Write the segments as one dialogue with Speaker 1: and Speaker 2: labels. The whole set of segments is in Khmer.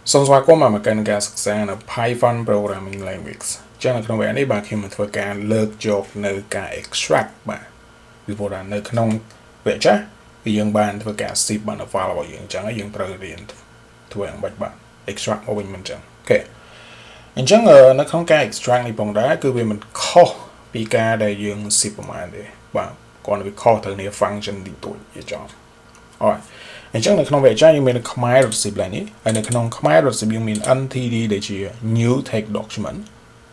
Speaker 1: Xong rồi có mà cần cảศึกษา Python programming language ចឹងនៅក្នុងវគ្គនេះបាទខ្ញុំនឹងធ្វើការលើកយកនៅការ extract បាទពីព្រោះថានៅក្នុងវគ្គចាស់គឺយើងបានធ្វើការ zip បាន file របស់យើងអញ្ចឹងហើយយើងត្រូវរៀនធ្វើយ៉ាងម៉េចបាទ extract មកវិញមិនអញ្ចឹងអូខេអញ្ចឹងនៅក្នុងការ extract នេះផងដែរគឺវាមិនខុសពីការដែលយើង zip ប្រហែលទេបាទគាត់វាខុសទៅគ្នា function ទីទួចវាចង់អរអញ្ចឹងនៅក្នុងវគ្គចាស់យើងមាន Khmer.zip ឡើងនេះហើយនៅក្នុង Khmer.zip យើងមាន ntd ដែលជា new text document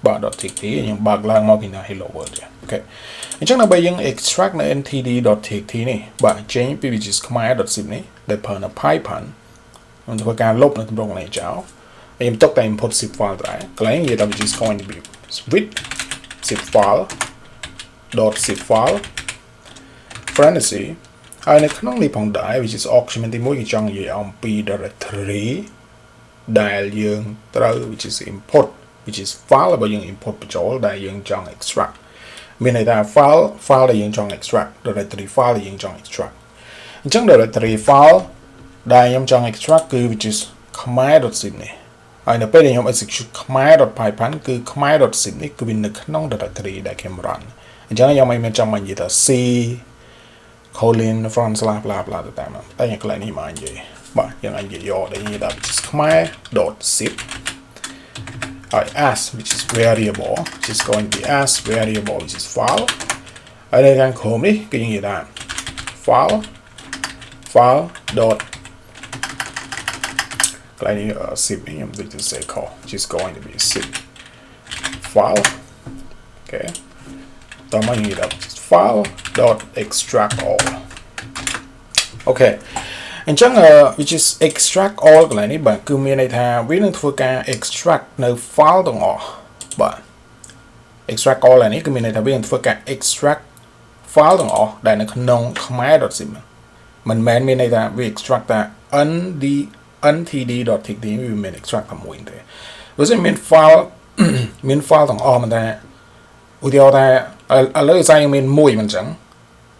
Speaker 1: បាទ .txt យើងបើកឡើងមកពីណា hello world អូខេអញ្ចឹងដើម្បីយើង extract នៅ ntd.txt នេះបាទចេញពី which is Khmer.zip នេះដែលប្រើនៅ Python ខ្ញុំធ្វើការលុបនៅទម្រង់នេះចោលហើយខ្ញុំទុកតែ input ZipFile ដែរកន្លែងនិយាយថា which is going to be with ZipFile .ZipFile parenthesis ហើយនៅក្នុងនេះផងដែរ which is argument ទី1គឺចង់និយាយអំពី directory ដែលយើងត្រូវ which is input which is file របស់យើង input បញ្ចូលដែលយើងចង់ extract មានន័យថា file ដែលយើងចង់ extract directory file ដែលយើងចង់ extract អញ្ចឹង directory file ដែលខ្ញុំចង់ extract គឺ which is khmer.zip នេះហើយនៅពេលដែលខ្ញុំ execute khmer.python គឺ khmer.zip នេះគឺវានៅក្នុង directory ដែលខ្ញុំ run អញ្ចឹងខ្ញុំមិនចាំបាច់និយាយថា c colon front slash blah blah ទៅតាមតែយ៉ាងកន្លែងនេះមកនិយាយបាទយើងអាចនិយាយយកដែលនិយាយថា which is khmer.zip as which is variable which is going to be as variable which is file ហើយនៅខាងក្រោមនេះគឺយើងនិយាយថា file dot កន្លែងនេះ zip នេះខ្ញុំដូចទៅ say call which is going to be zip file okay តោះមកនិយាយថា file dot extract all okay អញ្ចឹង which is extract all កន្លែងនេះបាទគឺមានន័យថាវានឹងធ្វើការ extract នៅ file ទាំងអស់បាទ extract all នេះគឺមានន័យថាវានឹងធ្វើការ extract file ទាំងអស់ដែលនៅក្នុង khmer.zip មិនមែនមានន័យថាវា extract តែ ntd.txt វាមិន extract តែមួយទេបើមិនមាន file មាន file ទាំងអស់មិនថាឧទាហរណ៍ថាឥឡូវស្អីយើងមានមួយមិនអញ្ចឹង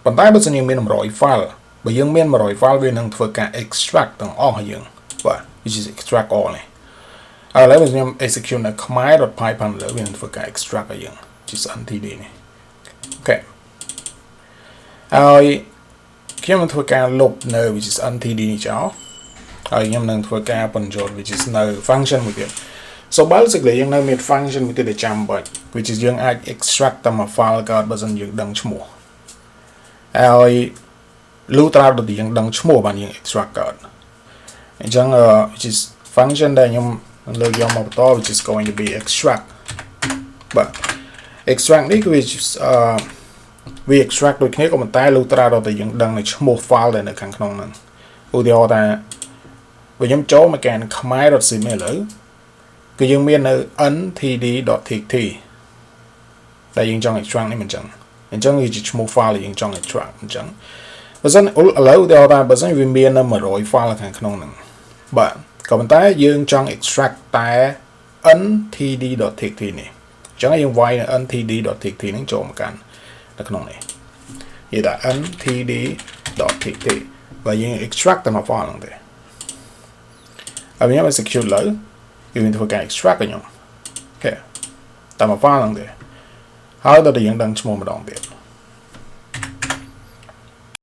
Speaker 1: ប៉ុន្តែបើសិនយើងមាន100 file បើយើងមាន100 file វានឹងធ្វើការ extract ទាំងអស់ឲ្យយើងបាទ which is extract all នេះឥឡូវបើខ្ញុំ execute នៅ khmer.python លើវានឹងធ្វើការ extract ឲ្យយើង which is ntd នេះអូខេហើយខ្ញុំនឹងធ្វើការលុបនៅ which is ntd នេះចោលហើយខ្ញុំនឹងធ្វើការបញ្ចូល which is នៅ function មួយទៀតso basically យើងនៅមាន function មួយទៀតដែលចាំបាច់ which is យើងអាច extract តាម file កើតបើសិនយើងដឹងឈ្មោះហើយលុះត្រាដល់យើងដឹងឈ្មោះបានយើង extract កើតអញ្ចឹង which is function ដែលខ្ញុំលើកយកមកបន្ត which is going to be extract បាទ extract នេះគឺ we extract ដូចគ្នាក៏ប៉ុន្តែលុះត្រាដល់យើងដឹងនៅឈ្មោះ file ដែលនៅខាងក្នុងហ្នឹងឧទាហរណ៍ថាបើខ្ញុំចូលមកកាន់ khmer.zip នេះឥឡូវគឺយើងមាននៅ ntd.txt ដែលយើងចង់ extract នេះមិនចឹងអញ្ចឹងវាជាឈ្មោះ file ដែលយើងចង់ extract អញ្ចឹងបើសិនឥឡូវឧទាហរណ៍ថាបើសិនវាមាននៅ100 file ខាងក្នុងហ្នឹងបាទក៏ប៉ុន្តែយើងចង់ extract តែ ntd.txt នេះអញ្ចឹងយើងវាយនៅ ntd.txt ហ្នឹងចូលមកកាន់នៅក្នុងនេះនិយាយថា ntd.txt vàយើង extract តាម file ហ្នឹងទេហើយខ្ញុំ execute លើគឺមានធ្វើការ extract ឲ្យខ្ញុំអូខេតាម file ហ្នឹងទេហើយដល់តែយើងដឹងឈ្មោះម្ដងទៀត